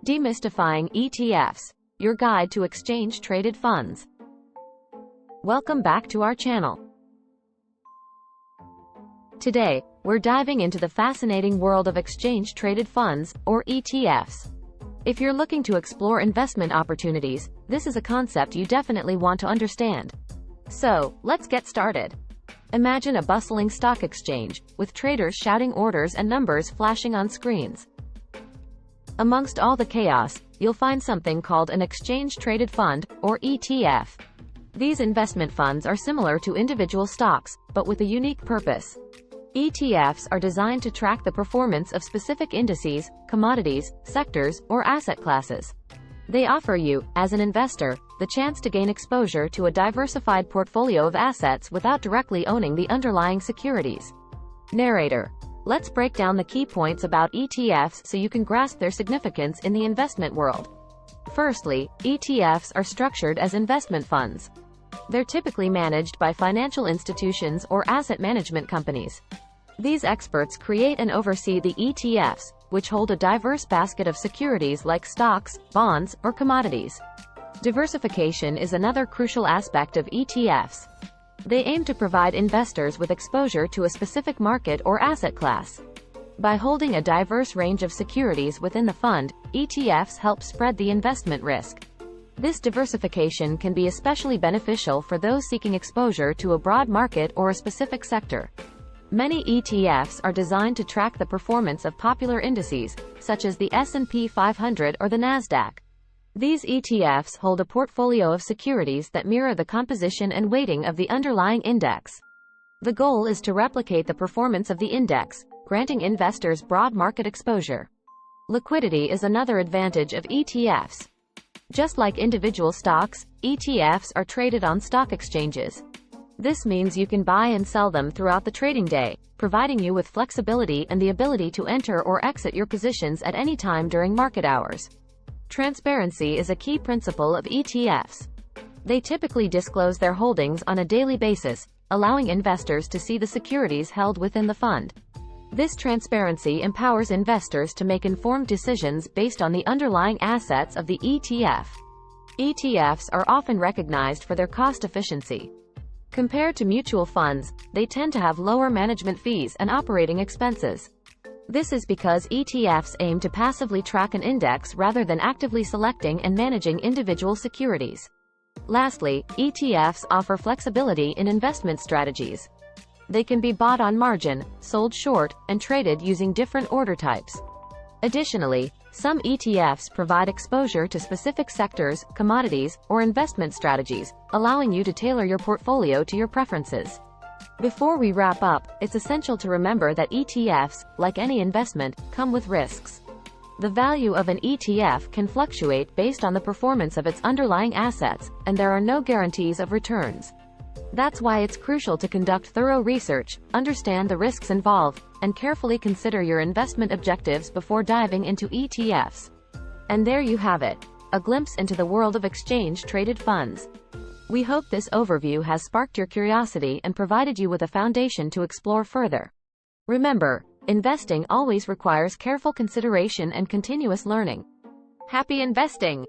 Demystifying ETFs, your guide to exchange-traded funds. Welcome back to our channel. Today, we're diving into the fascinating world of exchange-traded funds, or ETFs. If you're looking to explore investment opportunities, this is a concept you definitely want to understand. So, let's get started. Imagine a bustling stock exchange, with traders shouting orders and numbers flashing on screens. Amongst all the chaos, you'll find something called an exchange-traded fund, or ETF. These investment funds are similar to individual stocks, but with a unique purpose. ETFs are designed to track the performance of specific indices, commodities, sectors, or asset classes. They offer you, as an investor, the chance to gain exposure to a diversified portfolio of assets without directly owning the underlying securities. Narrator. Let's break down the key points about ETFs so you can grasp their significance in the investment world. Firstly, ETFs are structured as investment funds. They're typically managed by financial institutions or asset management companies. These experts create and oversee the ETFs, which hold a diverse basket of securities like stocks, bonds, or commodities. Diversification is another crucial aspect of ETFs. They aim to provide investors with exposure to a specific market or asset class. By holding a diverse range of securities within the fund, ETFs help spread the investment risk. This diversification can be especially beneficial for those seeking exposure to a broad market or a specific sector. Many ETFs are designed to track the performance of popular indices, such as the S&P 500 or the Nasdaq. These ETFs hold a portfolio of securities that mirror the composition and weighting of the underlying index. The goal is to replicate the performance of the index, granting investors broad market exposure. Liquidity is another advantage of ETFs. Just like individual stocks, ETFs are traded on stock exchanges. This means you can buy and sell them throughout the trading day, providing you with flexibility and the ability to enter or exit your positions at any time during market hours. Transparency is a key principle of ETFs. They typically disclose their holdings on a daily basis, allowing investors to see the securities held within the fund. This transparency empowers investors to make informed decisions based on the underlying assets of the ETF. ETFs are often recognized for their cost efficiency. Compared to mutual funds, they tend to have lower management fees and operating expenses. This is because ETFs aim to passively track an index rather than actively selecting and managing individual securities. Lastly, ETFs offer flexibility in investment strategies. They can be bought on margin, sold short, and traded using different order types. Additionally, some ETFs provide exposure to specific sectors, commodities, or investment strategies, allowing you to tailor your portfolio to your preferences. Before we wrap up, it's essential to remember that ETFs, like any investment, come with risks. The value of an ETF can fluctuate based on the performance of its underlying assets, and there are no guarantees of returns. That's why it's crucial to conduct thorough research, understand the risks involved, and carefully consider your investment objectives before diving into ETFs. And there you have it, a glimpse into the world of exchange-traded funds. We hope this overview has sparked your curiosity and provided you with a foundation to explore further. Remember, investing always requires careful consideration and continuous learning. Happy investing!